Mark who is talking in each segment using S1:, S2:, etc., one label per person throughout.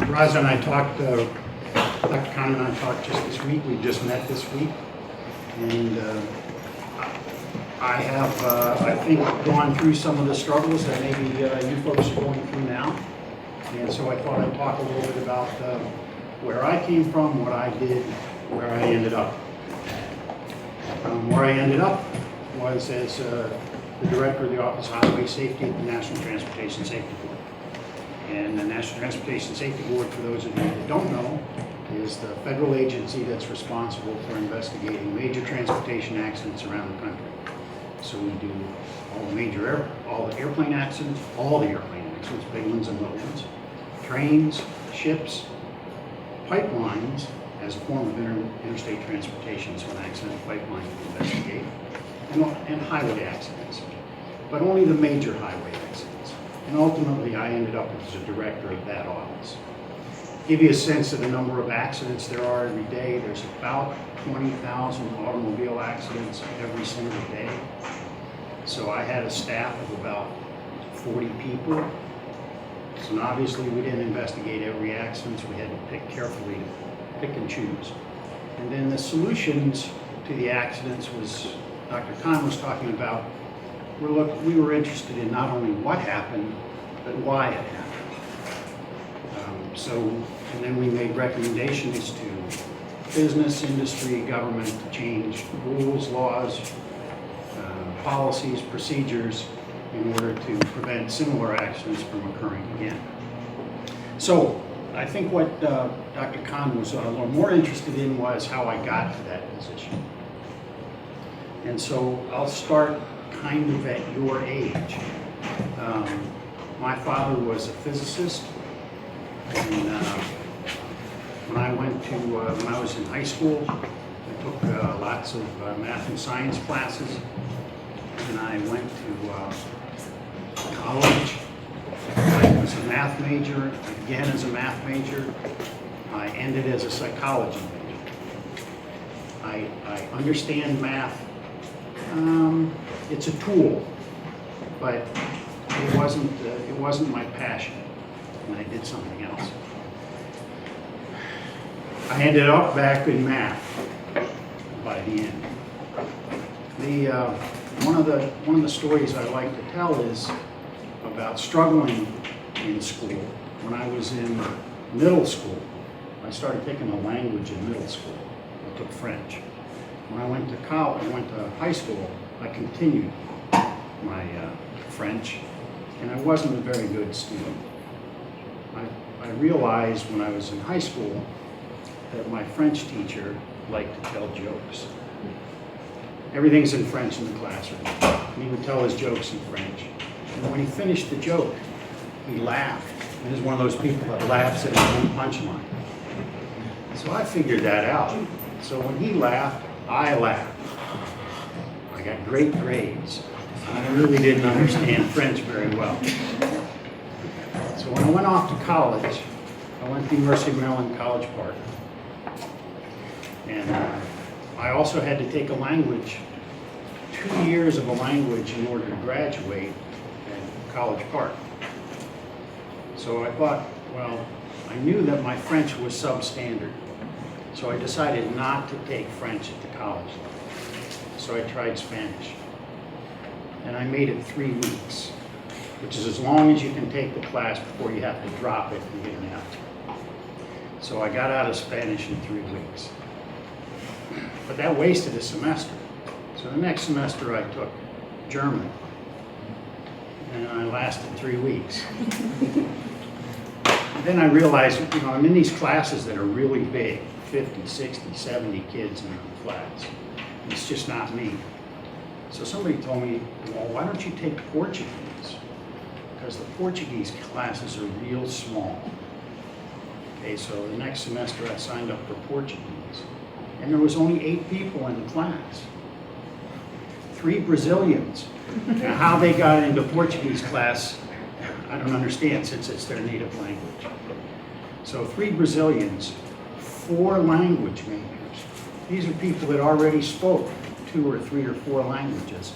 S1: Roz and I talked, Dr. Khan and I talked just this week. We just met this week. And I have, I think, gone through some of the struggles that maybe you folks are going through now. And so I thought I'd talk a little bit about where I came from, what I did, where I ended up. Where I ended up was as the director of the Office of Highway Safety at the National Transportation Safety Board. And the National Transportation Safety Board, for those of you that don't know, is the federal agency that's responsible for investigating major transportation accidents around the country. So we do all the airplane accidents, big ones and little ones, trains, ships, pipelines as a form of interstate transportation, so an accident pipeline to investigate, and highway accidents, but only the major highway accidents. And ultimately, I ended up as a director of that office. Give you a sense of the number of accidents there are every day. There's about 20,000 automobile accidents every single day. So I had a staff of about 40 people. So obviously we didn't investigate every accident, so we had to pick carefully, to pick and choose. And then the solutions to the accidents was, Dr. Khan was talking about, we were interested in not only what happened, but why it happened. And then we made recommendations to business, industry, government to change rules, laws, policies, procedures in order to prevent similar accidents from occurring again. So I think what Dr. Khan was a little more interested in was how I got to that position. And so I'll start kind of at your age. My father was a physicist, and when I was in high school, I took lots of math and science classes, and I went to college. I was a math major, again as a math major. I ended as a psychology major. I understand math. It's a tool, but it wasn't my passion, and I did something else. I ended up back in math by the end. One of the stories I like to tell is about struggling in school. When I was in middle school, I started taking a language in middle school. I took French. When I went to college, I went to high school, I continued my French, and I wasn't a very good student. I realized when I was in high school that my French teacher liked to tell jokes. Everything's in French in the classroom. And he would tell his jokes in French. And when he finished the joke, he laughed. And he's one of those people that laughs at his own punchline. So I figured that out. So when he laughed, I laughed. I got great grades. I really didn't understand French very well. So when I went off to college, I went to the University of Maryland, College Park. And I also had to take a language, 2 years of a language in order to graduate at College Park. So I thought, well, I knew that my French was substandard. So I decided not to take French at the college level. So I tried Spanish. And I made it 3 weeks, which is as long as you can take the class before you have to drop it and get an F. So I got out of Spanish in 3 weeks. But that wasted a semester. So the next semester I took German, and I lasted 3 weeks. Then I realized, I'm in these classes that are really big, 50, 60, 70 kids in a class. It's just not me. So somebody told me, well, why don't you take Portuguese? Because the Portuguese classes are real small. Okay, so the next semester I signed up for Portuguese. And there was only 8 people in the class. 3 Brazilians. Now how they got into Portuguese class, I don't understand since it's their native language. So 3 Brazilians, 4 language majors. These are people that already spoke 2 or 3 or 4 languages.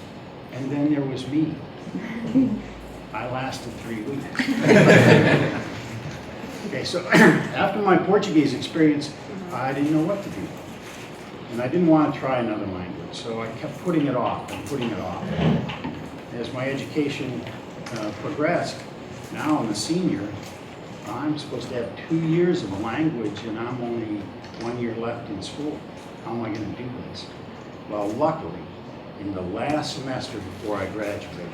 S1: And then there was me. I lasted 3 weeks. Okay, so after my Portuguese experience, I didn't know what to do. And I didn't want to try another language, so I kept putting it off and putting it off. As my education progressed, now I'm a senior, I'm supposed to have 2 years of a language and I'm only 1 year left in school. How am I going to do this? Well, luckily, in the last semester before I graduated,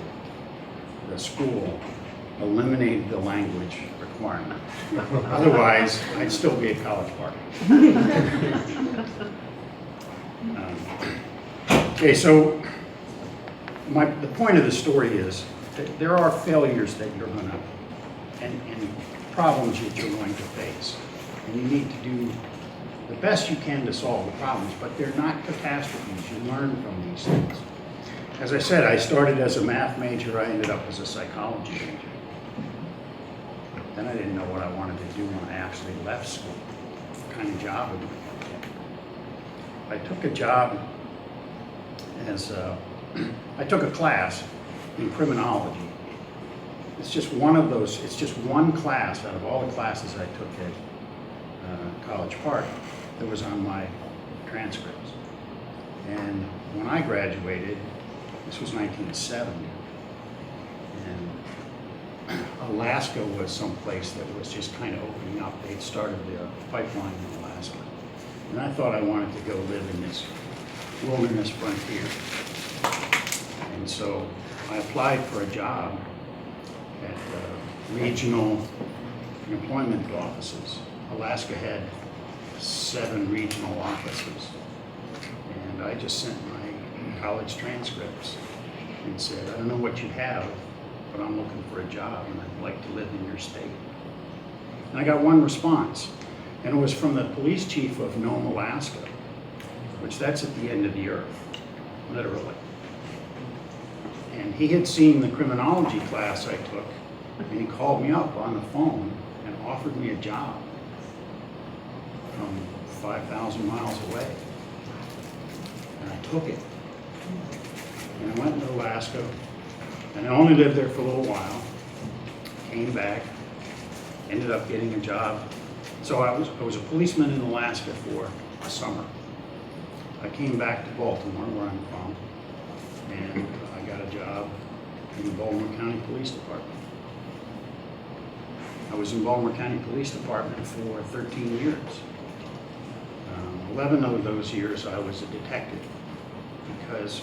S1: the school eliminated the language requirement. Otherwise, I'd still be at College Park. Okay, so the point of the story is that there are failures that you're going to, and problems that you're going to face. And you need to do the best you can to solve the problems, but they're not catastrophes. You learn from these things. As I said, I started as a math major. I ended up as a psychology major. Then I didn't know what I wanted to do when I actually left school. What kind of job would I took a job as I took a class in criminology. It's just one of those, it's just one class out of all the classes I took at College Park that was on my transcripts. And when I graduated, this was 1970, and Alaska was someplace that was just kind of opening up. They'd started the pipeline in Alaska. And I thought I wanted to go live in this wilderness frontier. And so I applied for a job at regional employment offices. Alaska had 7 regional offices. And I just sent my college transcripts and said, I don't know what you have, but I'm looking for a job and I'd like to live in your state. And I got one response, and it was from the police chief of Nome, Alaska, which that's at the end of the earth, literally. And he had seen the criminology class I took, and he called me up on the phone and offered me a job from 5,000 miles away. And I took it. And I went to Alaska, and I only lived there for a little while, came back, ended up getting a job. So I was a policeman in Alaska for a summer. I came back to Baltimore, where I'm from, and I got a job in the Baltimore County Police Department. I was in Baltimore County Police Department for 13 years. 11 of those years I was a detective, because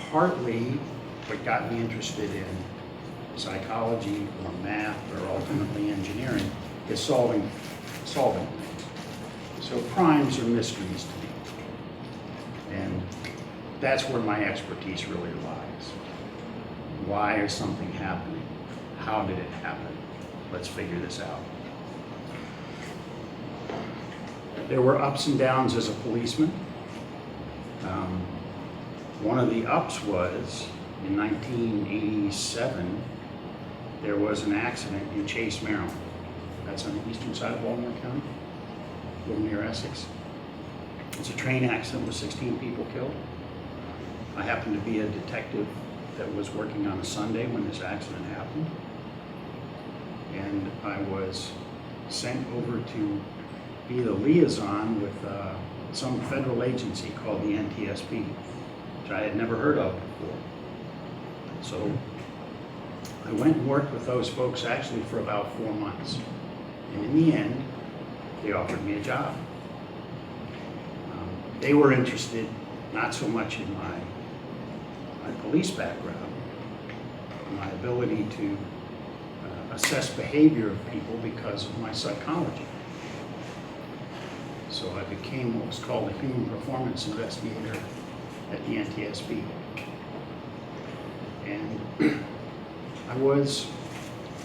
S1: partly what got me interested in psychology or math or ultimately engineering is solving things. So crimes are mysteries to me. And that's where my expertise really lies. Why is something happening? How did it happen? Let's figure this out. There were ups and downs as a policeman. One of the ups was in 1987, there was an accident in Chase, Maryland. That's on the eastern side of Baltimore County, a little near Essex. It's a train accident with 16 people killed. I happened to be a detective that was working on a Sunday when this accident happened. And I was sent over to be the liaison with some federal agency called the NTSB, which I had never heard of before. So I went and worked with those folks actually for about 4 months. And in the end, they offered me a job. They were interested not so much in my police background, my ability to assess behavior of people because of my psychology. So I became what was called a human performance investigator at the NTSB. And I was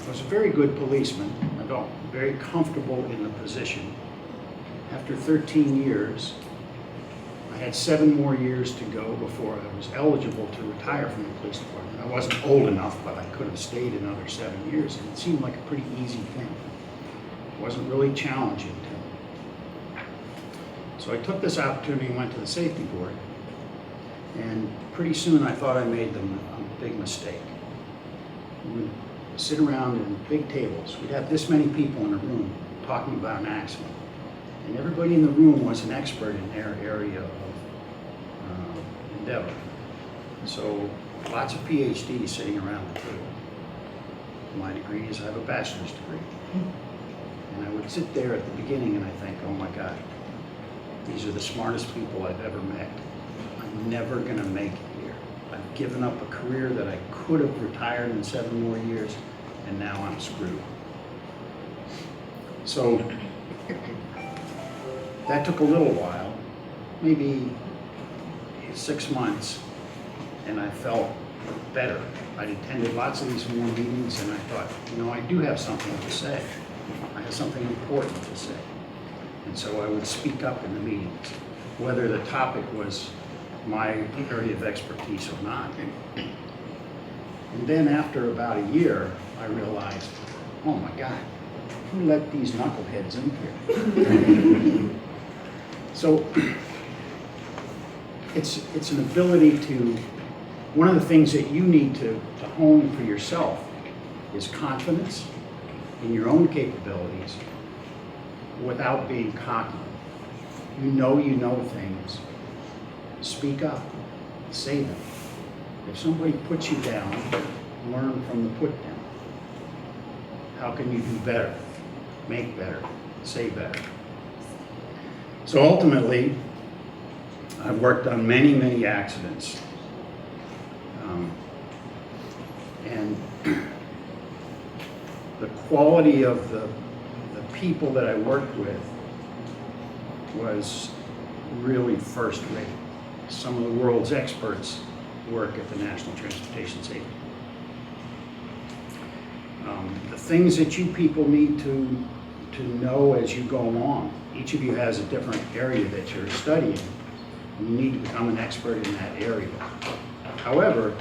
S1: a very good policeman. I felt very comfortable in the position. After 13 years, I had 7 more years to go before I was eligible to retire from the police department. I wasn't old enough, but I could have stayed another 7 years, and it seemed like a pretty easy thing. It wasn't really challenging to me. So I took this opportunity and went to the safety board, and pretty soon I thought I made a big mistake. we would sit around in big tables. We'd have this many people in a room talking about an accident. And everybody in the room was an expert in their area of endeavor. So lots of PhDs sitting around the table. My degree is I have a bachelor's degree. And I would sit there at the beginning and I think, oh my God, these are the smartest people I've ever met. I'm never gonna make it here. I've given up a career that I could have retired in 7 more years, and now I'm screwed. So that took a little while, maybe 6 months, and I felt better. I'd attended lots of these more meetings and I thought, you know, I do have something to say. I have something important to say. And so I would speak up in the meetings, whether the topic was my area of expertise or not. And then after about a year, I realized, oh my God, who let these knuckleheads in here? So it's an ability to, one of the things that you need to hone for yourself is confidence in your own capabilities without being cocky. You know things. Speak up, say them. If somebody puts you down, learn from the put down. How can you do better, make better, say better? So ultimately, I've worked on many, many accidents. And the quality of the people that I worked with was really first rate. Some of the world's experts work at the National Transportation Safety. The things that you people need to know as you go along, each of you has a different area that you're studying. You need to become an expert in that area. However,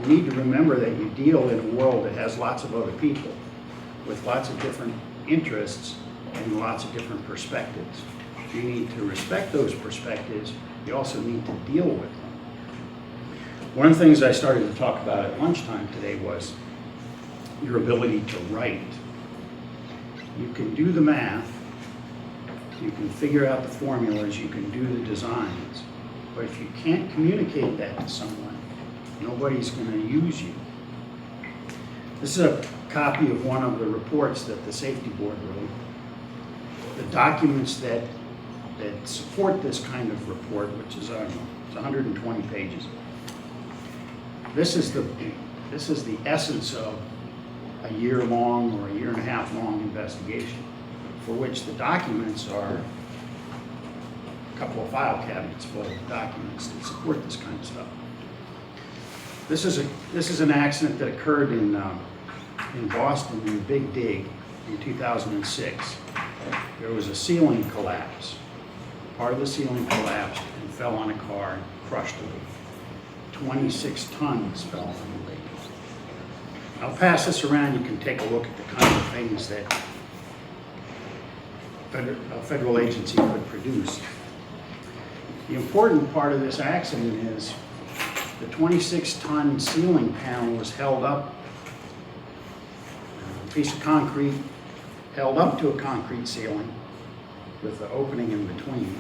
S1: you need to remember that you deal in a world that has lots of other people with lots of different interests and lots of different perspectives. You need to respect those perspectives. You also need to deal with them. One of the things I started to talk about at lunchtime today was your ability to write. You can do the math, you can figure out the formulas, you can do the designs, but if you can't communicate that to someone, nobody's going to use you. This is a copy of one of the reports that the safety board wrote. The documents that support this kind of report, which is, I don't know, it's 120 pages. This is the essence of a year-long or a year-and-a-half-long investigation, for which the documents are a couple of file cabinets full of documents that support this kind of stuff. This is an accident that occurred in Boston in Big Dig in 2006. There was a ceiling collapse. Part of the ceiling collapsed and fell on a car and crushed it. 26 tons fell on the lady. I'll pass this around. You can take a look at the kind of things that a federal agency could produce. The important part of this accident is the 26-ton ceiling panel was held up, a piece of concrete held up to a concrete ceiling with the opening in between.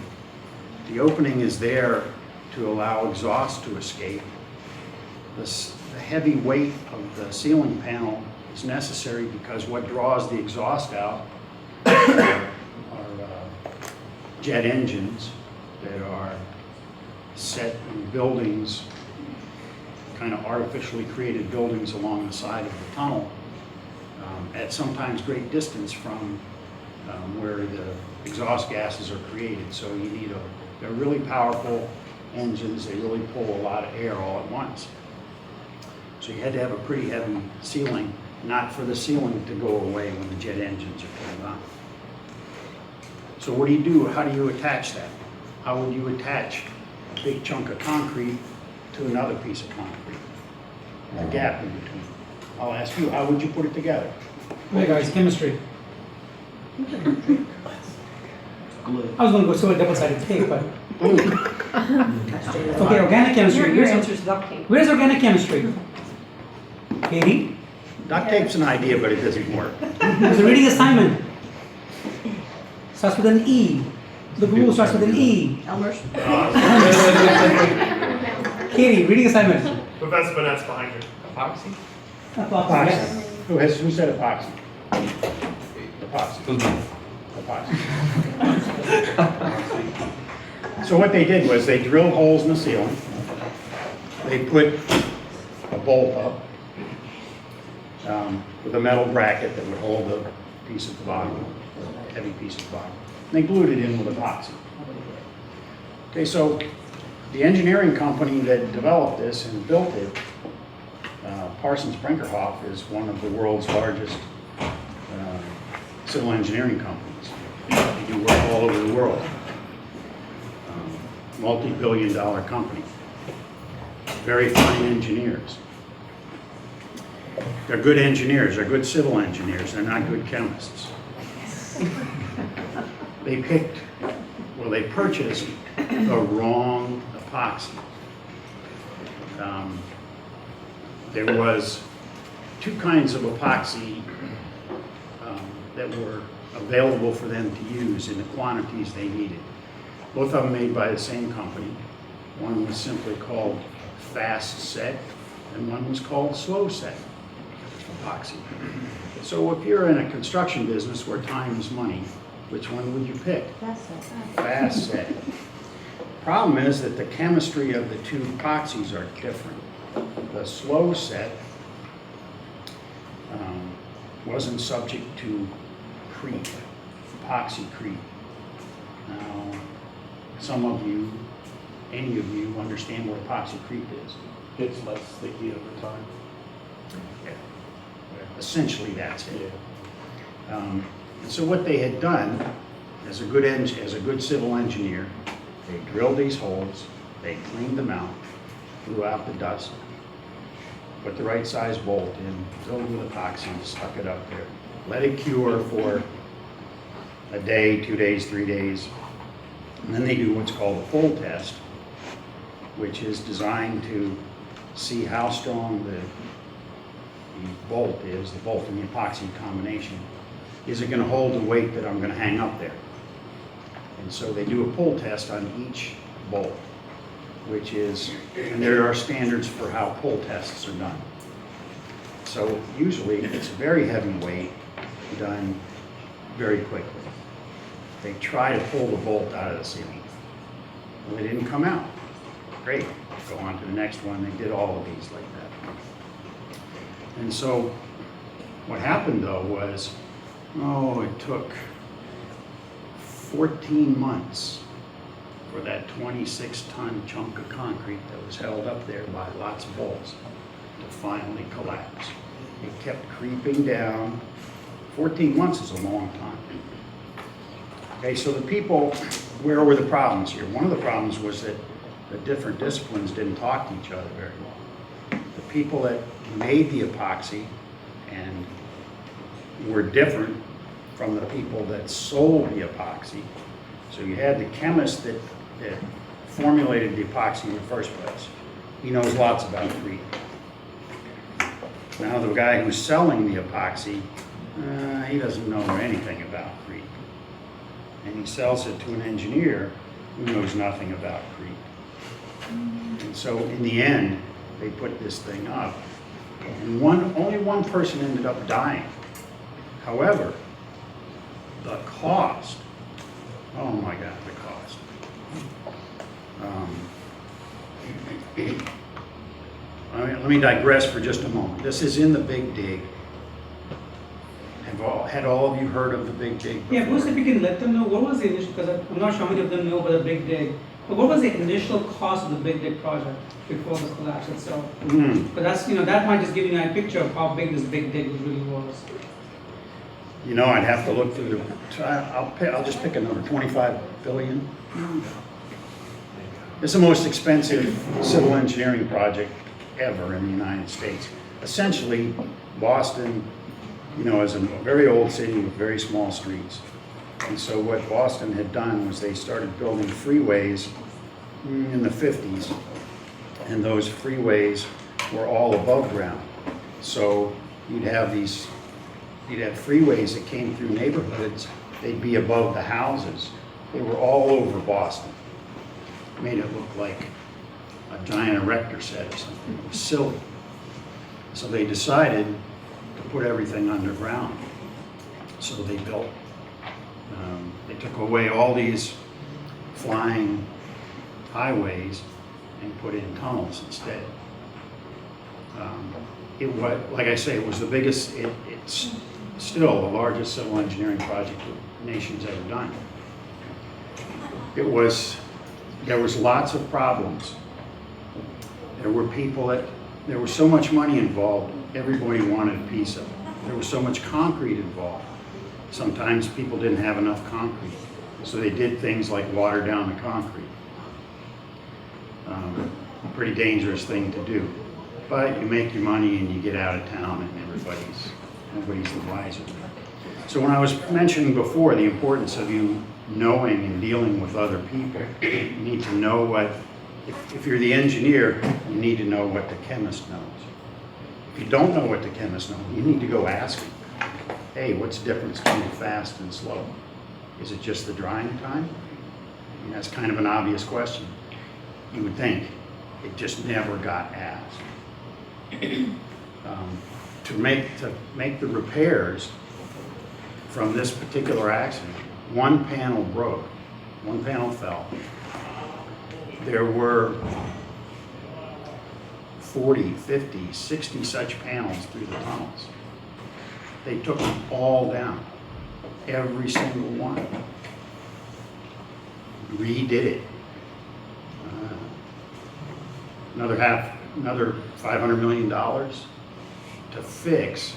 S1: The opening is there to allow exhaust to escape. The heavy weight of the ceiling panel is necessary because what draws the exhaust out are jet engines that are set in buildings, kind of artificially created buildings along the side of the tunnel at sometimes great distance from where the exhaust gases are created. So you need they're really powerful engines. They really pull a lot of air all at once. So you had to have a pretty heavy ceiling, not for the ceiling to go away when the jet engines are turned on. So what do you do? How do you attach that? How would you attach a big chunk of concrete to another piece of concrete? There's a gap in between. I'll ask you, how would you put it together?
S2: Hey guys, chemistry. I was going to go to a double-sided tape, but okay, organic chemistry.
S3: Your answer is duct tape.
S2: Where's organic chemistry? Katie?
S1: Duct tape's an idea, but it doesn't work.
S2: It's a reading assignment. Starts with an E. The glue starts with an E.
S3: Elmer's.
S2: Katie, reading assignment.
S4: Professor Burnett's behind you.
S5: Epoxy?
S2: Epoxy. Yes.
S1: Epoxy. Who said epoxy? Epoxy. Epoxy. So what they did was they drilled holes in the ceiling. They put a bolt up with a metal bracket that would hold the piece at the bottom, heavy piece at the bottom. And they glued it in with epoxy. Okay, so the engineering company that developed this and built it, Parsons Brinkerhoff, is one of the world's largest civil engineering companies. They do work all over the world. Multi-billion-dollar company. Very fine engineers. They're good engineers. They're good civil engineers. They're not good chemists. They purchased the wrong epoxy. There was two kinds of epoxy that were available for them to use in the quantities they needed. Both of them made by the same company. One was simply called fast set, and one was called slow set epoxy. So if you're in a construction business where time is money, which one would you pick? Fast set. Problem is that the chemistry of the two epoxies are different. The slow set wasn't subject to creep, epoxy creep. Now, some of you, any of you, understand what epoxy creep is.
S4: It's less sticky over time.
S1: Yeah. Essentially, that's it. And so what they had done, as a good civil engineer, they drilled these holes, they cleaned them out, blew out the dust, put the right size bolt in, filled with epoxy, stuck it up there, let it cure for a day, 2 days, 3 days, and then they do what's called a pull test, which is designed to see how strong the bolt is, the bolt and the epoxy combination. Is it going to hold the weight that I'm going to hang up there? And so they do a pull test on each bolt, which is, and there are standards for how pull tests are done. So usually it's a very heavy weight done very quickly. They try to pull the bolt out of the ceiling. Well, they didn't come out. Great, go on to the next one. They did all of these like that. And so what happened though was, it took 14 months for that 26-ton chunk of concrete that was held up there by lots of bolts to finally collapse. It kept creeping down. 14 months is a long time. Okay, so the people, where were the problems here? One of the problems was that the different disciplines didn't talk to each other very well. The people that made the epoxy and were different from the people that sold the epoxy. So you had the chemist that formulated the epoxy in the first place. He knows lots about creep. Now the guy who's selling the epoxy, he doesn't know anything about creep. And he sells it to an engineer who knows nothing about creep. And so in the end, they put this thing up, and only one person ended up dying. However, the cost, oh my God, the cost. Let me digress for just a moment. This is in the Big Dig. Had all of you heard of the Big Dig before?
S2: Yeah, first if you can let them know, what was the initial, because I'm not sure how many of them know about the Big Dig, but what was the initial cost of the Big Dig project before the collapse itself? But that's, that might just give you a picture of how big this Big Dig really was.
S1: I'd have to look through I'll just pick a number, 25 billion. It's the most expensive civil engineering project ever in the United States. Essentially, Boston, is a very old city with very small streets. And so what Boston had done was they started building freeways in the 50s, and those freeways were all above ground. So you'd have freeways that came through neighborhoods, they'd be above the houses. They were all over Boston. Made it look like a giant erector set or something. It was silly. So they decided to put everything underground. So they built, they took away all these flying highways and put in tunnels instead. It was, like I say, it was the biggest, it's still the largest civil engineering project the nation's ever done. There was lots of problems. There were people there was so much money involved, everybody wanted a piece of it. There was so much concrete involved. Sometimes people didn't have enough concrete, so they did things like water down the concrete. A pretty dangerous thing to do. But you make your money and you get out of town and nobody's the wiser. So when I was mentioning before the importance of you knowing and dealing with other people, you need to know what, if you're the engineer, you need to know what the chemist knows. If you don't know what the chemist knows, you need to go ask him, hey, what's the difference between fast and slow? Is it just the drying time? I mean, that's kind of an obvious question. You would think. It just never got asked. To make the repairs from this particular accident, one panel broke, one panel fell. There were 40, 50, 60 such panels through the tunnels. They took them all down, every single one. Redid it. Another $500 million to fix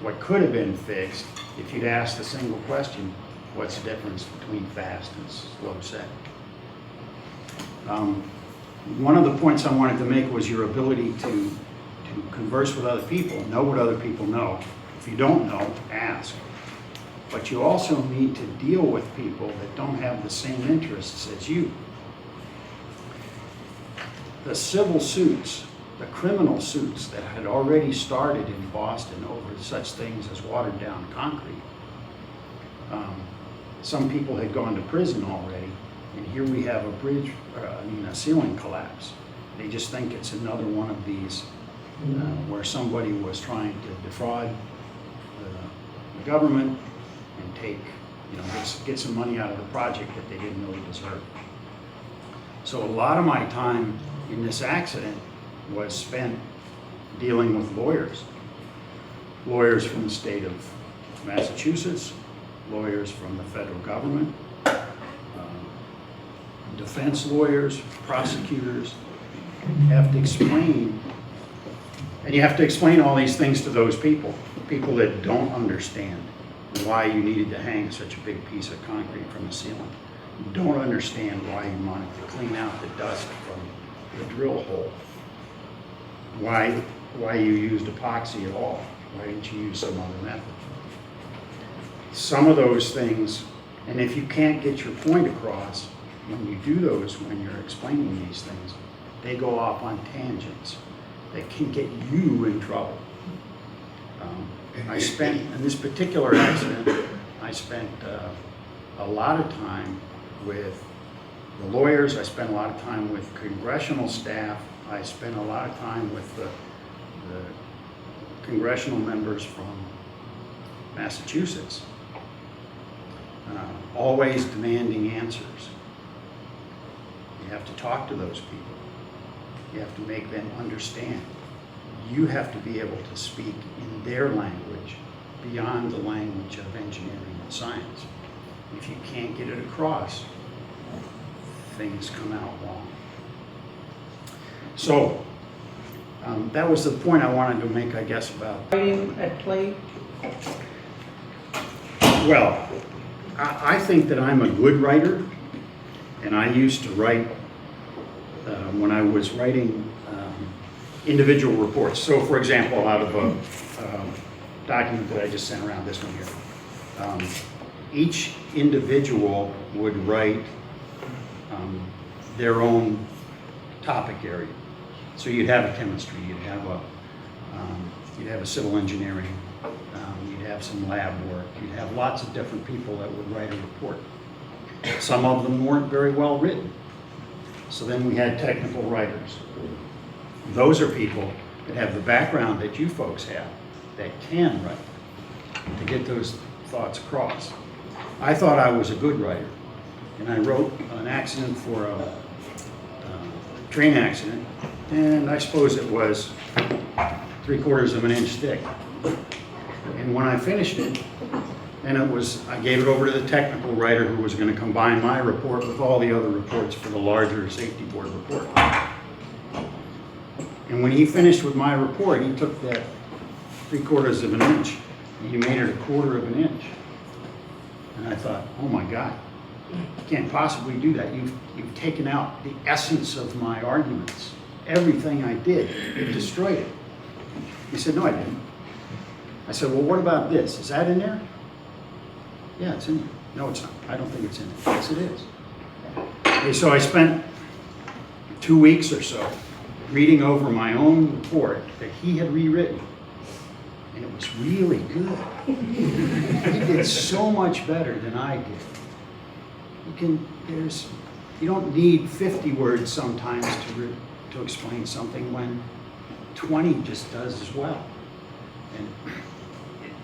S1: what could have been fixed if you'd asked a single question, what's the difference between fast and slow set? One of the points I wanted to make was your ability to converse with other people, know what other people know. If you don't know, ask. But you also need to deal with people that don't have the same interests as you. The civil suits, the criminal suits that had already started in Boston over such things as watered down concrete. Some people had gone to prison already, and here we have a ceiling collapse. They just think it's another one of these where somebody was trying to defraud the government and get some money out of the project that they didn't really deserve. So a lot of my time in this accident was spent dealing with lawyers. Lawyers from the state of Massachusetts, lawyers from the federal government, defense lawyers, prosecutors. You have to explain, and you have to explain all these things to those people that don't understand why you needed to hang such a big piece of concrete from the ceiling. You don't understand why you wanted to clean out the dust from the drill hole. Why you used epoxy at all. Why didn't you use some other method? Some of those things, and if you can't get your point across, when you do those, when you're explaining these things, they go off on tangents that can get you in trouble. In this particular accident, I spent a lot of time with the lawyers, I spent a lot of time with congressional staff, I spent a lot of time with the congressional members from Massachusetts, always demanding answers. You have to talk to those people. You have to make them understand. You have to be able to speak in their language beyond the language of engineering and science. If you can't get it across, things come out wrong. So, that was the point I wanted to make, I guess, about
S2: Writing at play?
S1: Well, I think that I'm a good writer, and I used to write when I was writing individual reports. So, for example, out of a document that I just sent around, this one here, each individual would write their own topic area. So you'd have a chemistry, you'd have a You'd have a civil engineering, you'd have some lab work, you'd have lots of different people that would write a report. Some of them weren't very well written. So then we had technical writers. Those are people that have the background that you folks have, that can write, to get those thoughts across. I thought I was a good writer, and I wrote an accident for a train accident, and I suppose it was 3/4 of an inch thick. And when I finished it, and I gave it over to the technical writer who was going to combine my report with all the other reports for the larger safety board report. And when he finished with my report, he took that 3/4 of an inch and he made it 1/4 of an inch. And I thought, oh my God, you can't possibly do that. You've taken out the essence of my arguments. Everything I did, you destroyed it. He said, no, I didn't. I said, well, what about this? Is that in there? Yeah, it's in there. No, it's not. I don't think it's in there. Yes, it is. Okay, so I spent 2 weeks or so reading over my own report that he had rewritten. And it was really good. He did so much better than I did. You don't need 50 words sometimes to explain something when 20 just does as well. And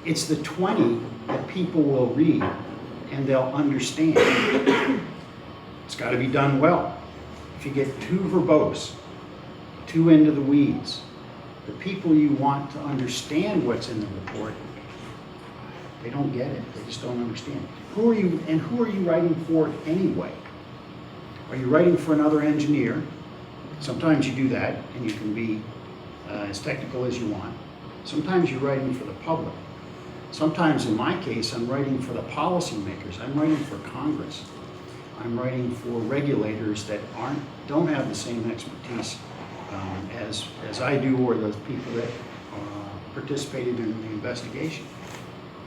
S1: it's the 20 that people will read and they'll understand. It's got to be done well. If you get too verbose, too into the weeds, the people you want to understand what's in the report, they don't get it. They just don't understand. Who are you writing for anyway? Are you writing for another engineer? Sometimes you do that, and you can be as technical as you want. Sometimes you're writing for the public. Sometimes, in my case, I'm writing for the policymakers. I'm writing for Congress. I'm writing for regulators that don't have the same expertise as I do, or the people that participated in the investigation.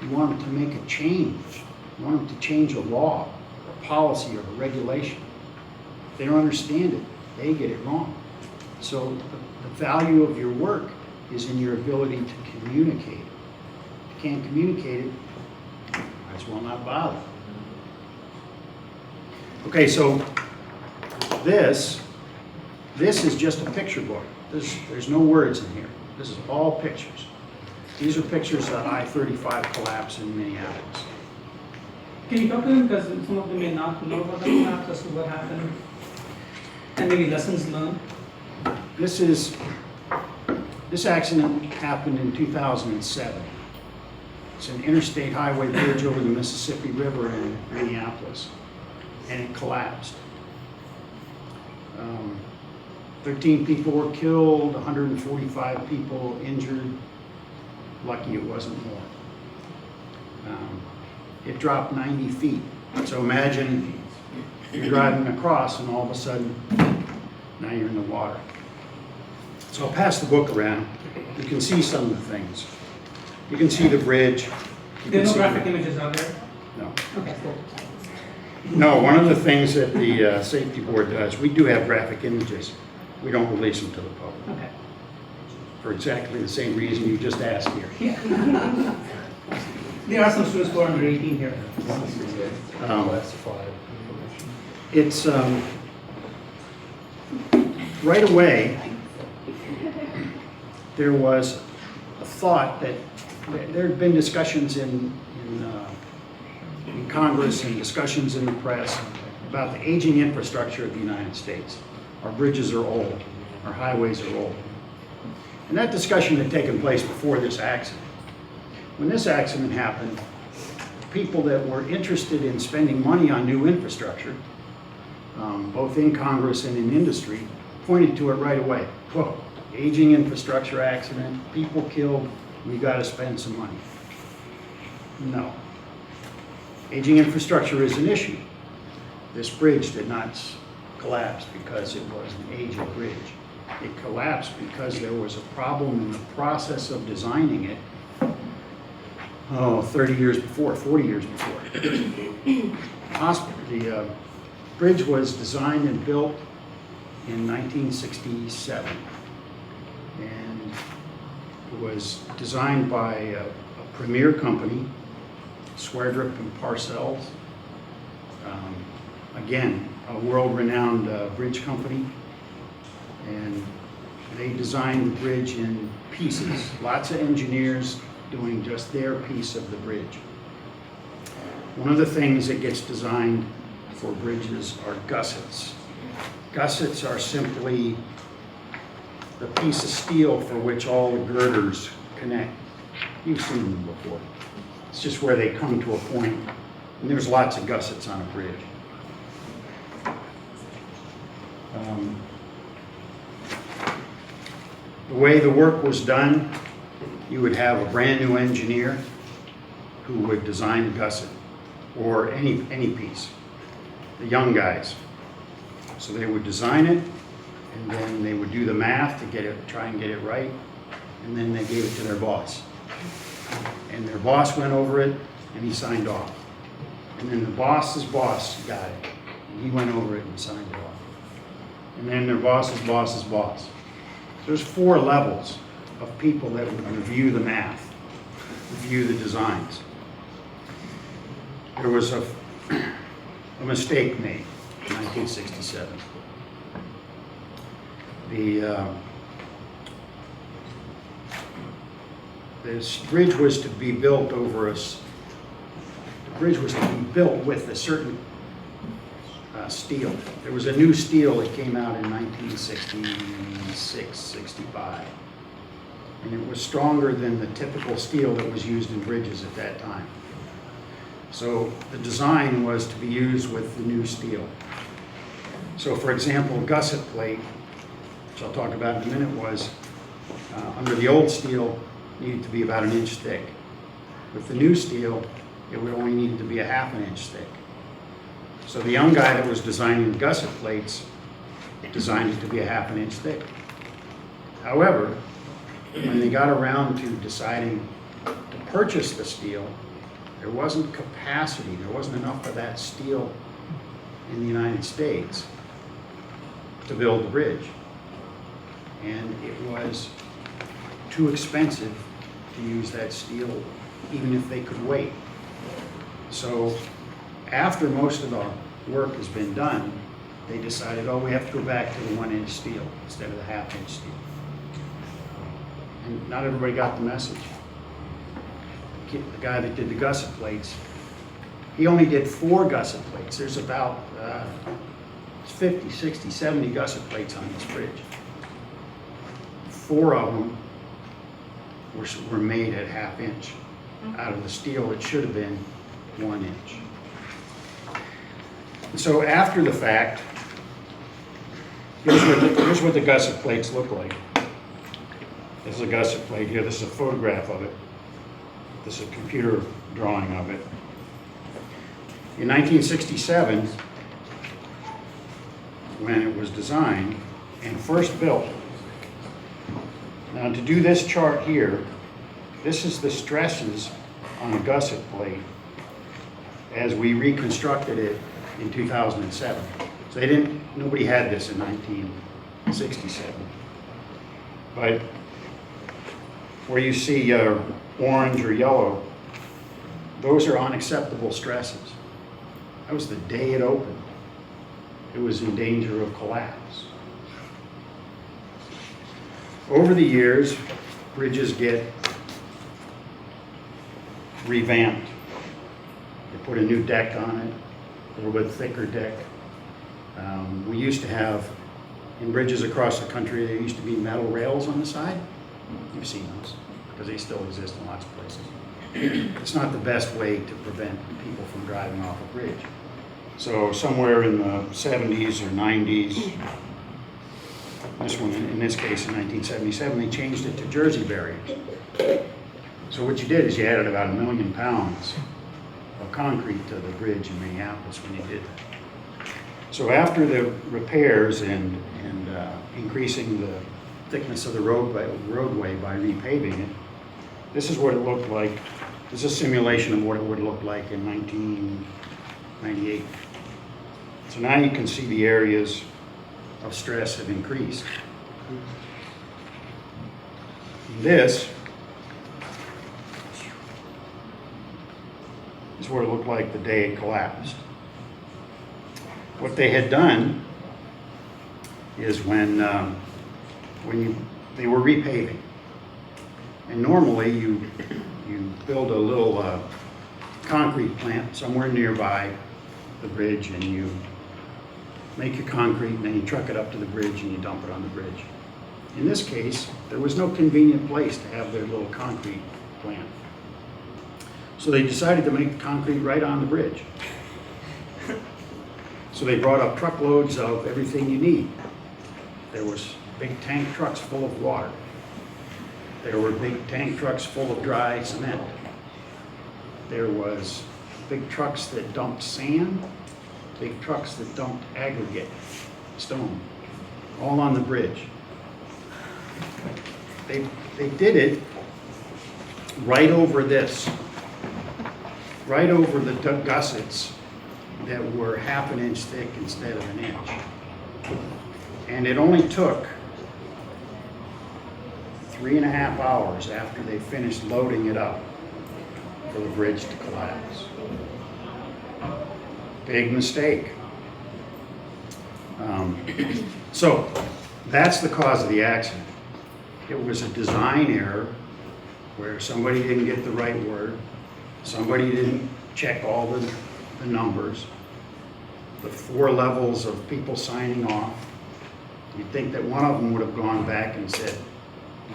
S1: You want them to make a change. You want them to change a law, a policy, or a regulation. If they don't understand it, they get it wrong. So the value of your work is in your ability to communicate. If you can't communicate it, might as well not bother. Okay, so this is just a picture book. There's no words in here. This is all pictures. These are pictures of I-35 collapse in Minneapolis.
S2: Can you talk to them, because some of them may not know about the collapse, as to what happened, and maybe lessons learned? This accident happened in 2007. It's an interstate highway bridge over the Mississippi River in Minneapolis, and it collapsed. 13 people were killed, 145 people injured. Lucky it wasn't more. It dropped 90 feet. So imagine you're driving across and all of a sudden, now you're in the water. So I'll pass the book around. You can see some of the things. You can see the bridge. There are no graphic images out there?
S1: No.
S2: Okay, cool.
S1: No, one of the things that the safety board does, we do have graphic images. We don't release them to the public.
S2: Okay.
S1: For exactly the same reason you just asked here.
S2: Yeah. There are some students who are under 18 here.
S1: It's right away, there was a thought that there had been discussions in Congress and discussions in the press about the aging infrastructure of the United States. Our bridges are old, our highways are old. And that discussion had taken place before this accident. When this accident happened, people that were interested in spending money on new infrastructure, both in Congress and in industry, pointed to it right away. Whoa, aging infrastructure accident, people killed, we got to spend some money. No. Aging infrastructure is an issue. This bridge did not collapse because it was an aging bridge. It collapsed because there was a problem in the process of designing it 30 years before, 40 years before. The bridge was designed and built in 1967. And was designed by a premier company, Swerdrup and Parcells. Again, a world-renowned bridge company, and they designed the bridge in pieces. Lots of engineers doing just their piece of the bridge. One of the things that gets designed for bridges are gussets. Gussets are simply the piece of steel for which all the girders connect. You've seen them before. It's just where they come to a point, and there's lots of gussets on a bridge. The way the work was done, you would have a brand new engineer who would design the gusset, or any piece, the young guys. So they would design it, and then they would do the math to get it, try and get it right, and then they gave it to their boss. And their boss went over it, and he signed off. And then the boss's boss got it, and he went over it and signed it off. And then their boss's boss's boss. There's 4 levels of people that would review the math, review the designs. There was a mistake made in 1967. This bridge was to be built over the bridge was to be built with a certain steel. There was a new steel that came out in 1966, 65. And it was stronger than the typical steel that was used in bridges at that time. So the design was to be used with the new steel. So for example, a gusset plate, which I'll talk about in a minute, was under the old steel needed to be about 1 inch thick. With the new steel, it would only need to be a 1/2 inch thick. So the young guy that was designing the gusset plates designed it to be a 1/2 inch thick. However, when they got around to deciding to purchase the steel, there wasn't capacity, there wasn't enough of that steel in the United States to build the bridge. And it was too expensive to use that steel, even if they could wait. So after most of the work has been done, they decided, oh, we have to go back to the 1 inch steel instead of the 1/2 inch steel. And not everybody got the message. The guy that did the gusset plates, he only did 4 gusset plates. There's about 50, 60, 70 gusset plates on this bridge. 4 of them were made at 1/2 inch out of the steel that should have been 1 inch. And so after the fact, here's what the gusset plates look like. This is a gusset plate here. This is a photograph of it. This is a computer drawing of it. In 1967, when it was designed and first built, now to do this chart here, this is the stresses on a gusset plate as we reconstructed it in 2007. So nobody had this in 1967. But where you see orange or yellow, those are unacceptable stresses. That was the day it opened. It was in danger of collapse. Over the years, bridges get revamped. They put a new deck on it, a little bit thicker deck. We used to have, in bridges across the country, there used to be metal rails on the side. You've seen those, because they still exist in lots of places. It's not the best way to prevent people from driving off a bridge. So somewhere in the 70s or 90s, this one, in this case in 1977, they changed it to Jersey barriers. So what you did is you added about 1 million pounds of concrete to the bridge in Minneapolis when you did that. So after the repairs and increasing the thickness of the roadway by repaving it, this is what it looked like. This is a simulation of what it would look like in 1998. So now you can see the areas of stress have increased. This is what it looked like the day it collapsed. What they had done is when they were repaving, and normally you build a little concrete plant somewhere nearby the bridge, and you make your concrete, and then you truck it up to the bridge and you dump it on the bridge. In this case, there was no convenient place to have their little concrete plant. So they decided to make concrete right on the bridge. So they brought up truckloads of everything you need. There was big tank trucks full of water. There were big tank trucks full of dry cement. There was big trucks that dumped sand, big trucks that dumped aggregate, stone, all on the bridge. They did it right over this, right over the gussets that were ½ inch thick instead of an inch. And it only took 3.5 hours after they finished loading it up for the bridge to collapse. Big mistake. So that's the cause of the accident. It was a design error where somebody didn't get the right word, somebody didn't check all the numbers, the 4 levels of people signing off. You'd think that one of them would have gone back and said,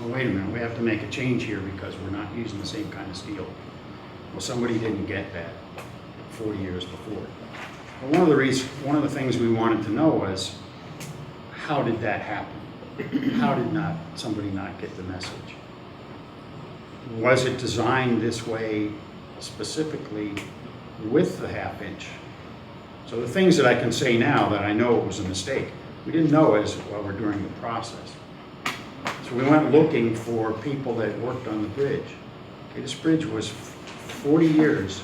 S1: oh, wait a minute, we have to make a change here because we're not using the same kind of steel. Well, somebody didn't get that 40 years before. But one of the things we wanted to know was, how did that happen? How did somebody not get the message? Was it designed this way specifically with the ½ inch? So the things that I can say now that I know it was a mistake, we didn't know while we're doing the process. So we went looking for people that worked on the bridge. Okay, this bridge was 40 years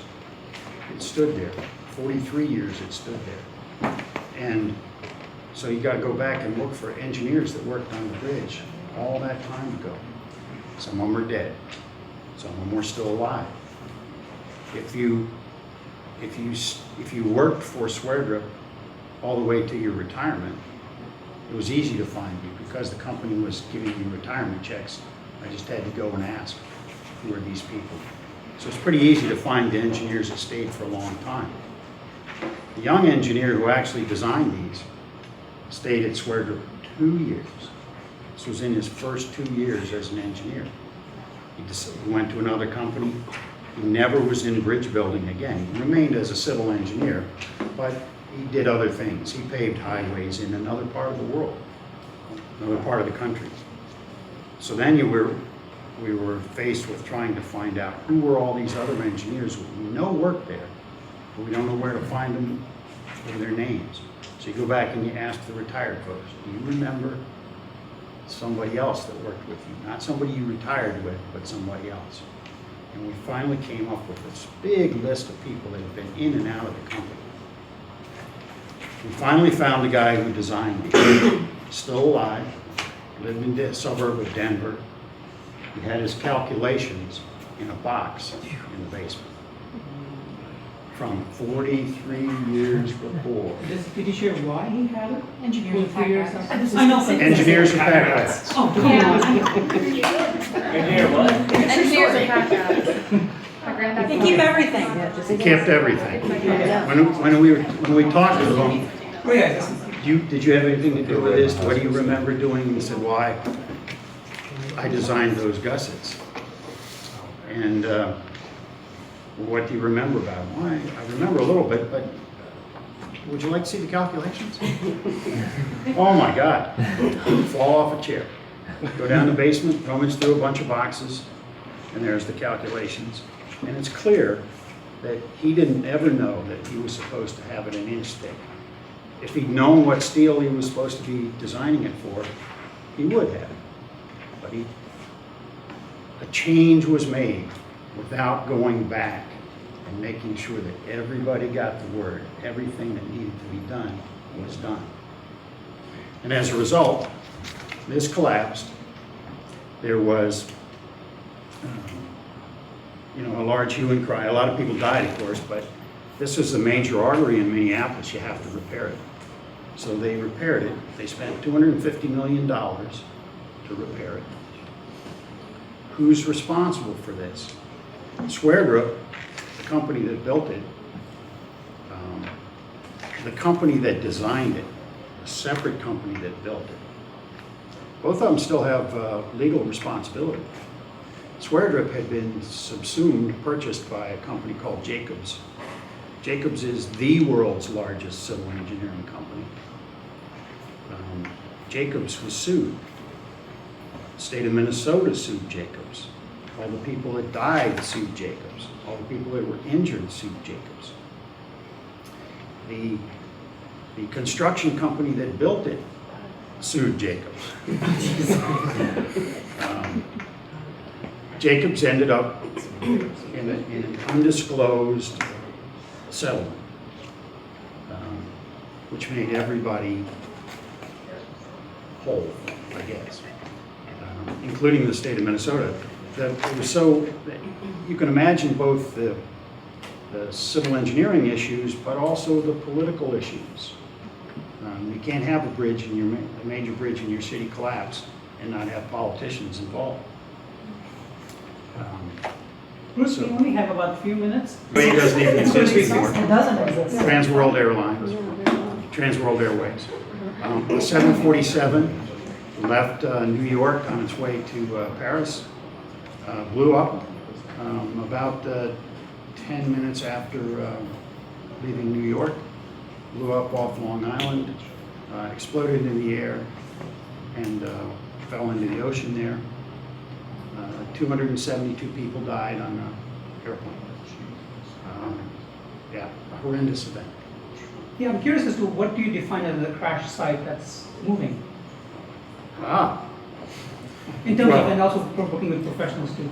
S1: it stood there. 43 years it stood there. And so you got to go back and look for engineers that worked on the bridge all that time ago. Some of them are dead. Some of them are still alive. If you worked for Swerdrup all the way to your retirement, it was easy to find you because the company was giving you retirement checks. I just had to go and ask, who are these people? So it's pretty easy to find the engineers that stayed for a long time. The young engineer who actually designed these stayed at Swerdrup 2 years. This was in his first 2 years as an engineer. He went to another company. He never was in bridge building again. He remained as a civil engineer, but he did other things. He paved highways in another part of the world, another part of the country. So then we were faced with trying to find out who were all these other engineers who we know worked there, but we don't know where to find them or their names. So you go back and you ask the retired folks, do you remember somebody else that worked with you? Not somebody you retired with, but somebody else. And we finally came up with this big list of people that have been in and out of the company. We finally found the guy who designed it, still alive, lived in the suburb of Denver. He had his calculations in a box in the basement from 43 years before.
S2: Did you share why he had it?
S3: Engineers
S2: For 3 years.
S3: background.
S2: I know.
S1: Engineers with backgrounds.
S2: Oh, come on.
S4: Engineer what?
S3: Engineers with backgrounds. My granddad.
S5: They keep everything.
S1: He kept everything. When we talked to him,
S2: Oh, yeah.
S1: did you have anything to do with this? What do you remember doing? And he said, why? I designed those gussets. And what do you remember about them? Why? I remember a little bit, but would you like to see the calculations? Oh my God. Fall off a chair. Go down the basement, rummage through a bunch of boxes, and there's the calculations. And it's clear that he didn't ever know that he was supposed to have it an inch thick. If he'd known what steel he was supposed to be designing it for, he would have. But a change was made without going back and making sure that everybody got the word. Everything that needed to be done was done. And as a result, this collapsed. There was you know, a large hue and cry. A lot of people died, of course, but this is a major artery in Minneapolis. You have to repair it. So they repaired it. They spent $250 million to repair it. Who's responsible for this? Swerdrup, the company that built it, the company that designed it, a separate company that built it. Both of them still have legal responsibility. Swerdrup had been subsumed, purchased by a company called Jacobs. Jacobs is the world's largest civil engineering company. Jacobs was sued. The state of Minnesota sued Jacobs. All the people that died sued Jacobs. All the people that were injured sued Jacobs. The construction company that built it sued Jacobs. Jacobs ended up in an undisclosed settlement, which made everybody whole, I guess, including the state of Minnesota. It was so, you can imagine both the civil engineering issues, but also the political issues. You can't have a major bridge in your city collapse and not have politicians involved.
S2: Bruce, we only have about a few minutes.
S1: But it doesn't even exist anymore.
S5: It doesn't exist.
S1: Trans World Airlines, Trans World Airways. 747 left New York on its way to Paris, blew up about 10 minutes after leaving New York, blew up off Long Island, exploded in the air, and fell into the ocean there. 272 people died on an airplane. Yeah, a horrendous event.
S2: Yeah, I'm curious as to what do you define as a crash site that's moving? In terms of, and also working with professionals too.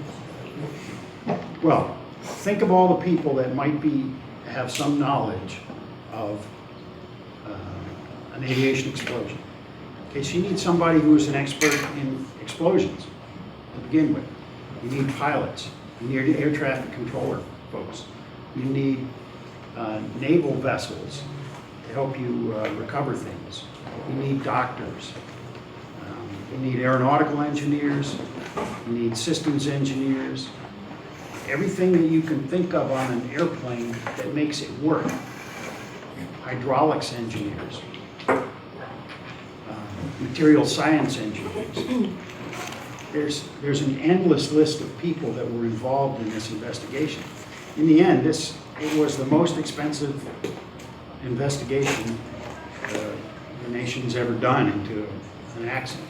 S1: Well, think of all the people that might have some knowledge of an aviation explosion. Okay, so you need somebody who is an expert in explosions to begin with. You need pilots. You need air traffic controller folks. You need naval vessels to help you recover things. You need doctors. You need aeronautical engineers. You need systems engineers. Everything that you can think of on an airplane that makes it work. Hydraulics engineers. Material science engineers. There's an endless list of people that were involved in this investigation. In the end, it was the most expensive investigation the nation's ever done into an accident.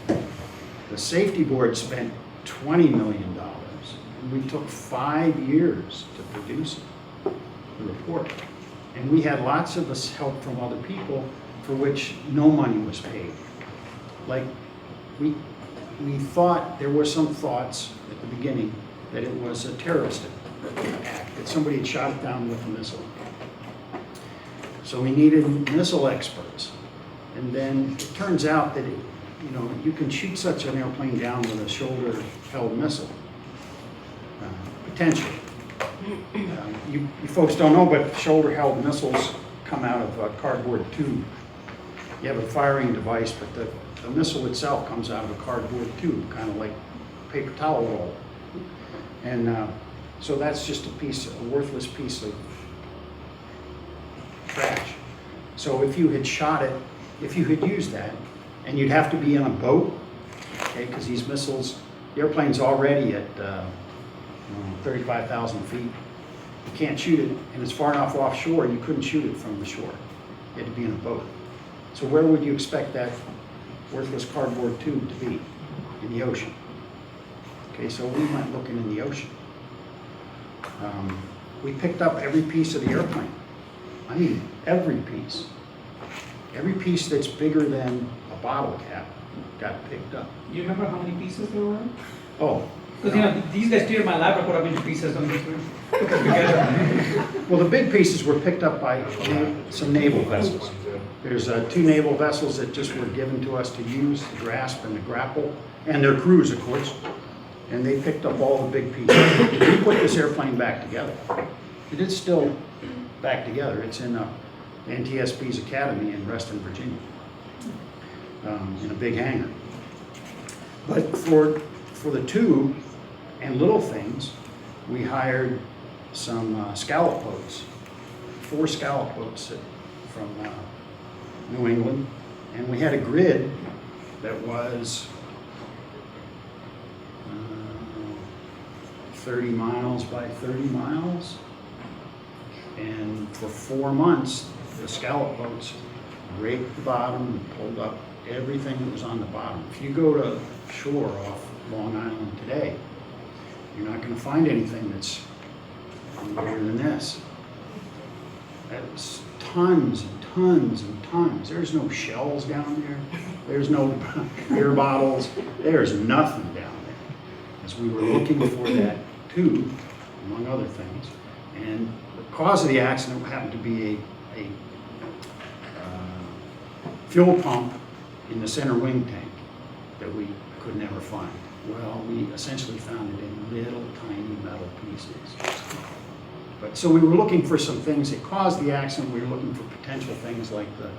S1: The safety board spent $20 million, and we took 5 years to produce the report. And we had lots of help from other people for which no money was paid. Like, we thought, there were some thoughts at the beginning that it was a terrorist act, that somebody had shot it down with a missile. So we needed missile experts. And then it turns out that you can shoot such an airplane down with a shoulder-held missile, potentially. You folks don't know, but shoulder-held missiles come out of a cardboard tube. You have a firing device, but the missile itself comes out of a cardboard tube, kind of like a paper towel roll. And so that's just a worthless piece of trash. So if you had shot it, if you had used that, and you'd have to be in a boat, okay, because these missiles, the airplane's already at 35,000 feet. You can't shoot it, and it's far enough offshore, you couldn't shoot it from the shore. You had to be in a boat. So where would you expect that worthless cardboard tube to be? In the ocean. Okay, so we went looking in the ocean. We picked up every piece of the airplane. I mean, every piece. Every piece that's bigger than a bottle cap got picked up.
S2: Do you remember how many pieces there were?
S1: Oh.
S2: Because these guys tear my lab report up into pieces and just put them together.
S1: Well, the big pieces were picked up by some naval vessels. There's 2 naval vessels that just were given to us to use, to grasp and to grapple, and their crews, of course. and they picked up all the big pieces. We put this airplane back together. It is still back together. It's in NTSB's Academy in Reston, Virginia, in a big hangar. But for the tube and little things, we hired some scallop boats, 4 scallop boats from New England, and we had a grid that was 30 miles by 30 miles, and for 4 months the scallop boats raked the bottom and pulled up everything that was on the bottom. If you go to shore off Long Island today, you're not going to find anything that's bigger than this. That's tons and tons and tons. There's no shells down there. There's no beer bottles. There's nothing down there. As we were looking for that tube, among other things, and the cause of the accident happened to be a fuel pump in the center wing tank that we could never find. Well, we essentially found it in little tiny metal pieces. But so we were looking for some things that caused the accident. We were looking for potential things like the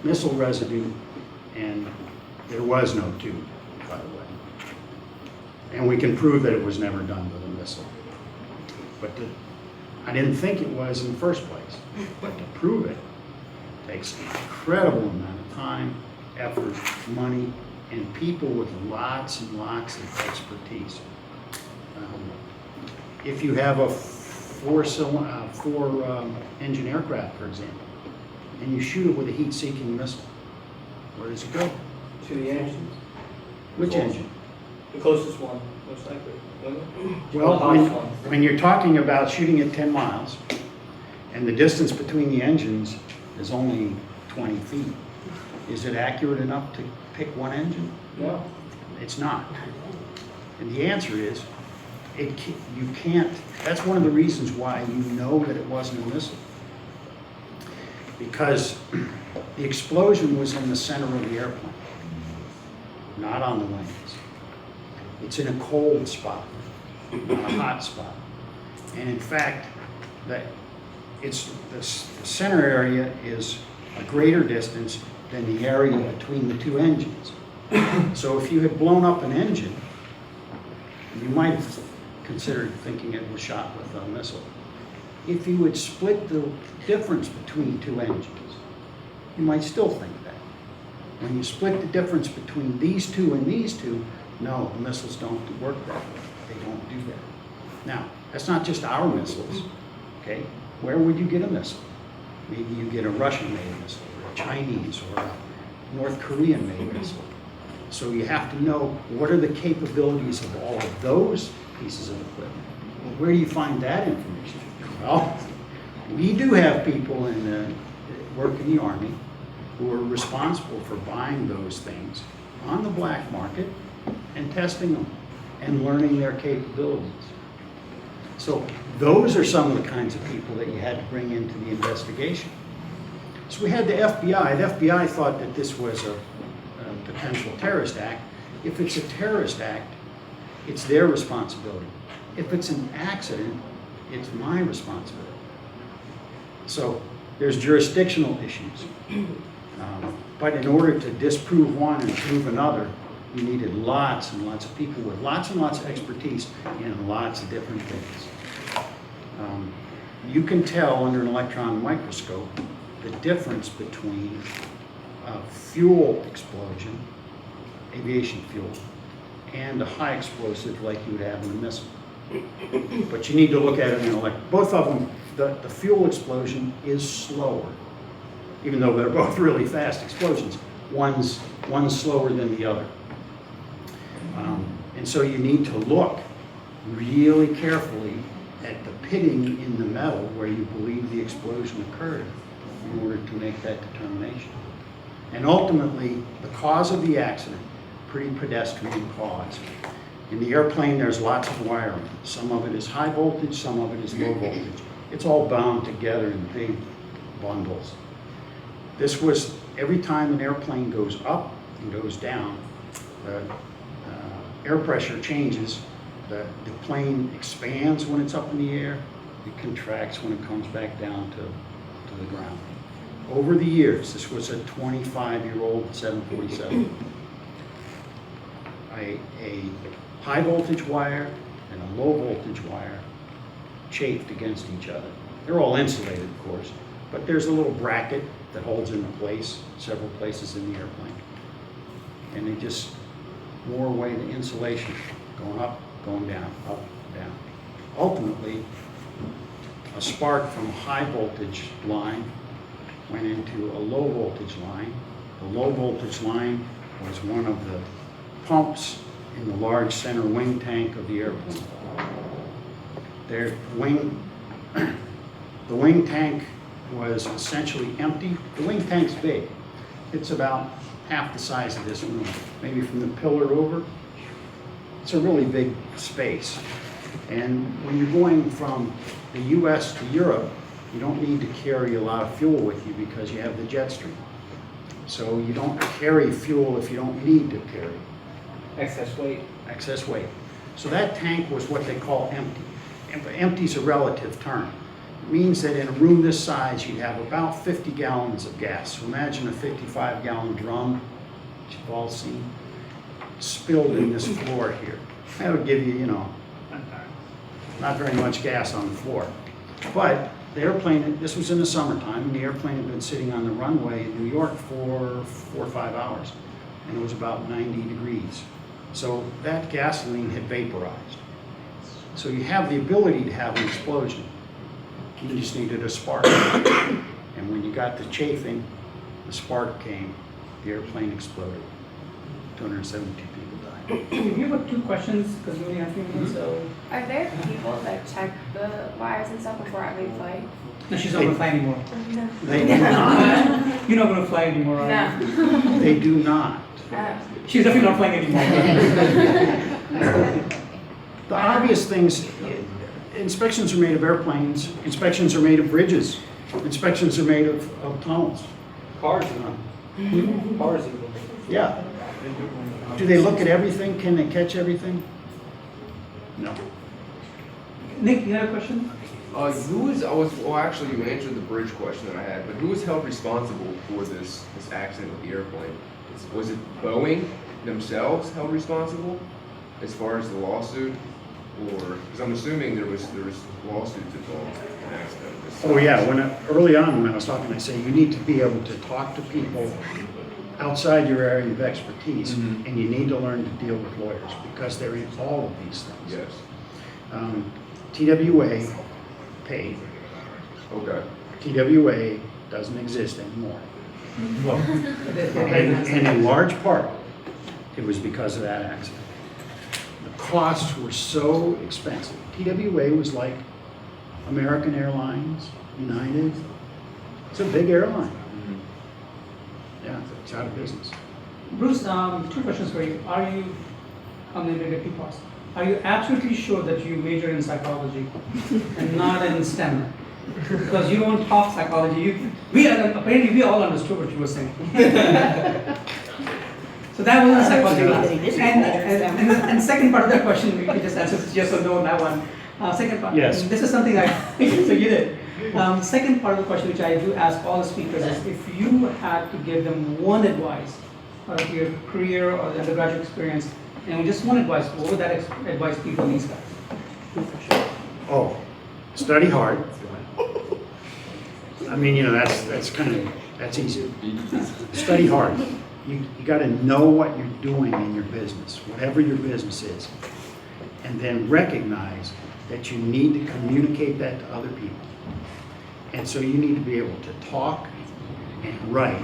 S1: missile residue, and there was no tube, by the way. And we can prove that it was never done with a missile. But I didn't think it was in the first place. But to prove it takes an incredible amount of time, effort, money, and people with lots and lots of expertise. If you have a 4 engine aircraft, for example, and you shoot it with a heat-seeking missile, where does it go?
S4: To the engines.
S1: Which engine?
S4: The closest one, most likely.
S1: Well,
S4: The house one.
S1: when you're talking about shooting at 10 miles, and the distance between the engines is only 20 feet, is it accurate enough to pick one engine?
S4: No.
S1: It's not. And the answer is, you can't. That's one of the reasons why you know that it wasn't a missile. Because the explosion was in the center of the airplane, not on the wings. It's in a cold spot, not a hot spot. And in fact, the center area is a greater distance than the area between the 2 engines. So if you had blown up an engine, you might have considered thinking it was shot with a missile. If you would split the difference between 2 engines, you might still think that. When you split the difference between these 2 and these 2, no, the missiles don't work that way. They don't do that. Now, that's not just our missiles, okay? Where would you get a missile? Maybe you get a Russian-made missile, or a Chinese, or a North Korean-made missile. So you have to know what are the capabilities of all of those pieces of equipment. Well, where do you find that information? Well, we do have people that work in the Army who are responsible for buying those things on the black market and testing them and learning their capabilities. So those are some of the kinds of people that you had to bring into the investigation. So we had the FBI. The FBI thought that this was a potential terrorist act. If it's a terrorist act, it's their responsibility. If it's an accident, it's my responsibility. So there's jurisdictional issues. But in order to disprove one and prove another, you needed lots and lots of people with lots and lots of expertise in lots of different things. You can tell under an electron microscope the difference between a fuel explosion, aviation fuel, and a high explosive like you would have in a missile. But you need to look at it in both of them. The fuel explosion is slower, even though they're both really fast explosions. One's slower than the other. And so you need to look really carefully at the pitting in the metal where you believe the explosion occurred in order to make that determination. And ultimately, the cause of the accident, pretty pedestrian cause. In the airplane, there's lots of wiring. Some of it is high voltage, some of it is low voltage. It's all bound together in big bundles. This was, every time an airplane goes up and goes down, air pressure changes. The plane expands when it's up in the air. It contracts when it comes back down to the ground. Over the years, this was a 25-year-old 747. A high voltage wire and a low voltage wire chafed against each other. They're all insulated, of course, but there's a little bracket that holds into place several places in the airplane. And they just wore away the insulation, going up, going down, up, down. Ultimately, a spark from a high voltage line went into a low voltage line. The low voltage line was one of the pumps in the large center wing tank of the airplane. The wing tank was essentially empty. The wing tank's big. It's about half the size of this room, maybe from the pillar over. It's a really big space. And when you're going from the US to Europe, you don't need to carry a lot of fuel with you because you have the jet stream. So you don't carry fuel if you don't need to carry.
S4: Excess weight.
S1: Excess weight. So that tank was what they call empty. Empty's a relative term. It means that in a room this size, you'd have about 50 gallons of gas. So imagine a 55-gallon drum, which you've all seen, spilled in this floor here. That would give you, not very much gas on the floor. But the airplane, this was in the summertime, and the airplane had been sitting on the runway in New York for 4 or 5 hours, and it was about 90 degrees. So that gasoline had vaporized. So you have the ability to have an explosion. You just needed a spark. And when you got the chafing, the spark came, the airplane exploded. 272 people died.
S2: We have 2 questions because we only have 2 minutes, so.
S3: Are there people that check the wires and stuff before every flight?
S2: No, she's not going to fly anymore.
S3: No.
S1: They do not.
S2: You're not going to fly anymore, are you?
S3: No.
S1: They do not.
S2: She's definitely not flying anymore.
S1: The obvious things, inspections are made of airplanes, inspections are made of bridges, inspections are made of tunnels.
S4: Cars even. Cars even.
S1: Yeah. Do they look at everything? Can they catch everything? No.
S2: Nick, you have a question?
S5: Actually, you answered the bridge question that I had, but who was held responsible for this accident with the airplane? Was it Boeing themselves held responsible as far as the lawsuit? Or, because I'm assuming there was lawsuits involved in the accident.
S1: Oh yeah, early on when I was talking, I say you need to be able to talk to people outside your area of expertise,
S5: Mhm.
S1: and you need to learn to deal with lawyers because they're in all of these things.
S5: Yes.
S1: TWA paid.
S5: Okay.
S1: TWA doesn't exist anymore. And in large part, it was because of that accident. The costs were so expensive. TWA was like American Airlines, United. It's a big airline. Yeah, it's out of business.
S2: Bruce, 2 questions for you. Are you, I'm going to get 2 parts. Are you absolutely sure that you major in psychology and not in STEM? Because you don't talk psychology. Apparently we all understood what you were saying. So that wasn't psychology. And second part of that question, we can just answer yes or no on that one. Second part.
S1: Yes.
S2: This is something so you did. Second part of the question, which I do ask all the speakers, is if you had to give them one advice out of your career or the undergraduate experience, and just one advice, what would that advice be for these guys?
S1: Oh, study hard. I mean, that's easy. Study hard. You got to know what you're doing in your business, whatever your business is, and then recognize that you need to communicate that to other people. And so you need to be able to talk and write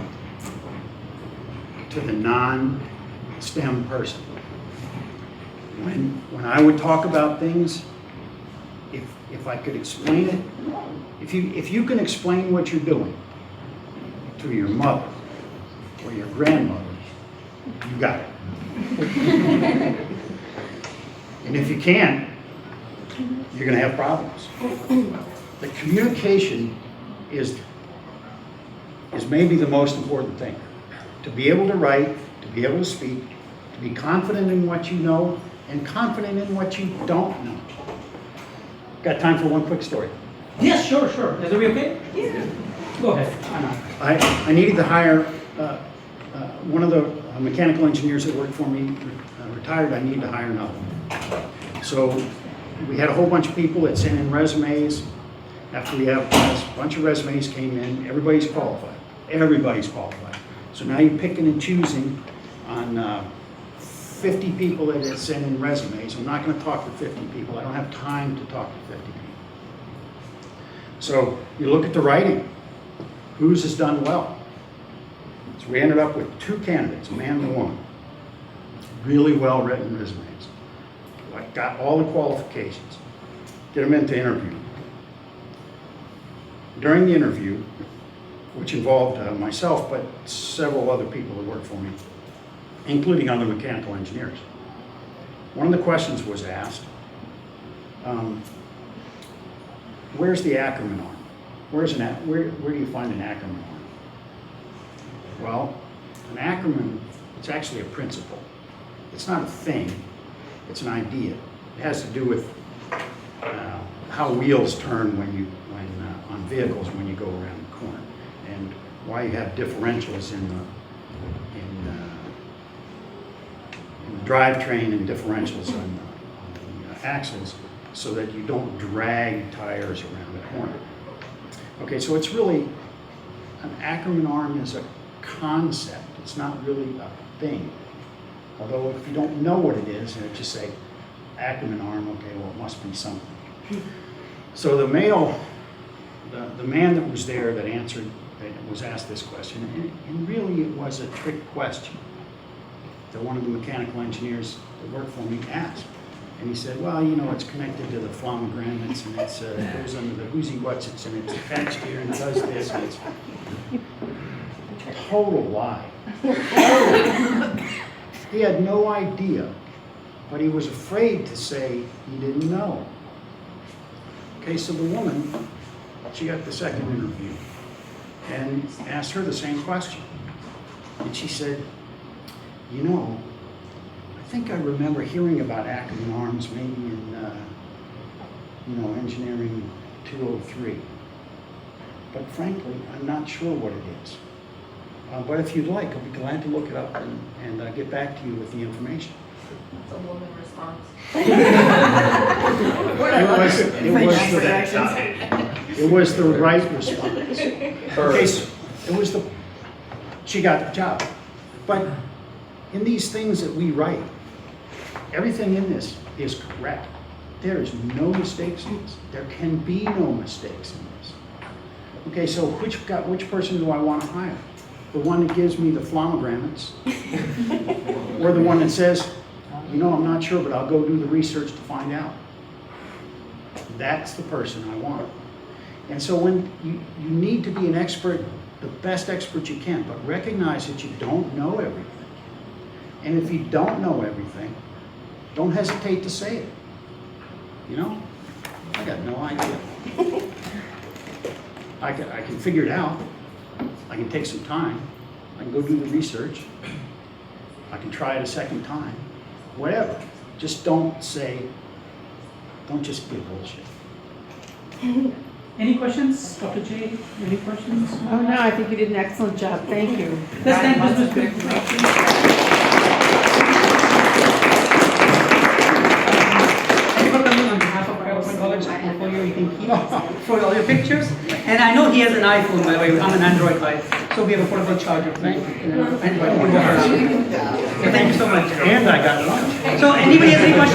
S1: to the non-STEM person. When I would talk about things, if I could explain it, if you can explain what you're doing to your mother or your grandmother, you got it. And if you can't, you're going to have problems. The communication is maybe the most important thing. To be able to write, to be able to speak, to be confident in what you know and confident in what you don't know. Got time for one quick story?
S2: Yes, sure. Is it okay?
S3: Yeah.
S2: Go ahead.
S1: I needed to hire one of the mechanical engineers that worked for me retired. I needed to hire another one. So we had a whole bunch of people that sent in resumes. After we have a bunch of resumes came in, everybody's qualified. Everybody's qualified. So now you're picking and choosing on 50 people that have sent in resumes. I'm not going to talk to 50 people. I don't have time to talk to 50 people. So you look at the writing. Whose has done well? So we ended up with 2 candidates, a man and a woman. Really well-written resumes. Like got all the qualifications. Get them into interview. During the interview, which involved myself, but several other people that worked for me, including other mechanical engineers. One of the questions was asked, where's the Akron Arm? Where do you find an Akron Arm? Well, an Ackerman, it's actually a principle. It's not a thing, it's an idea. It has to do with how wheels turn on vehicles when you go around the corner, and why you have differentials in the drivetrain and differentials on the axles, so that you don't drag tires around the corner. Okay, so it's really, an Akron Arm is a concept. It's not really a thing. Although if you don't know what it is, and just say Akron Arm, okay, well, it must be something. So the man that was there that answered, that was asked this question, and really it was a trick question that one of the mechanical engineers that worked for me asked. And he said, well, you know, it's connected to the flamagrants, and it goes under the whoozy whatsits, and it's attached here and does this, and it's total lie. He had no idea, but he was afraid to say he didn't know. Okay, so the woman, she got the second interview and asked her the same question. And she said, you know, I think I remember hearing about Akron Arms maybe in, engineering 203. But frankly, I'm not sure what it is. But if you'd like, I'll be glad to look it up and get back to you with the information.
S3: It's a woman response.
S1: It was the right response. Okay, so she got the job. But in these things that we write, everything in this is correct. There is no mistakes in this. There can be no mistakes in this. Okay, so which person do I want to hire? The one that gives me the flamagrants, or the one that says, you know, I'm not sure, but I'll go do the research to find out. That's the person I want. And so when you need to be an expert, the best expert you can, but recognize that you don't know everything. And if you don't know everything, don't hesitate to say it. You know, I got no idea. I can figure it out. I can take some time. I can go do the research. I can try it a second time. Whatever. Just don't just give bullshit.
S2: Any questions, Dr. J? Any questions?
S6: Oh, no, I think you did an excellent job. Thank you.
S2: Let's thank Mr. Smith. On behalf of Carroll College, for you can keep for all your pictures. And I know he has an iPhone, by the way. I'm an Android guy, so we have a portable charger. Thank you. Thank you so much.
S1: And I got lunch.
S2: So anybody has any questions?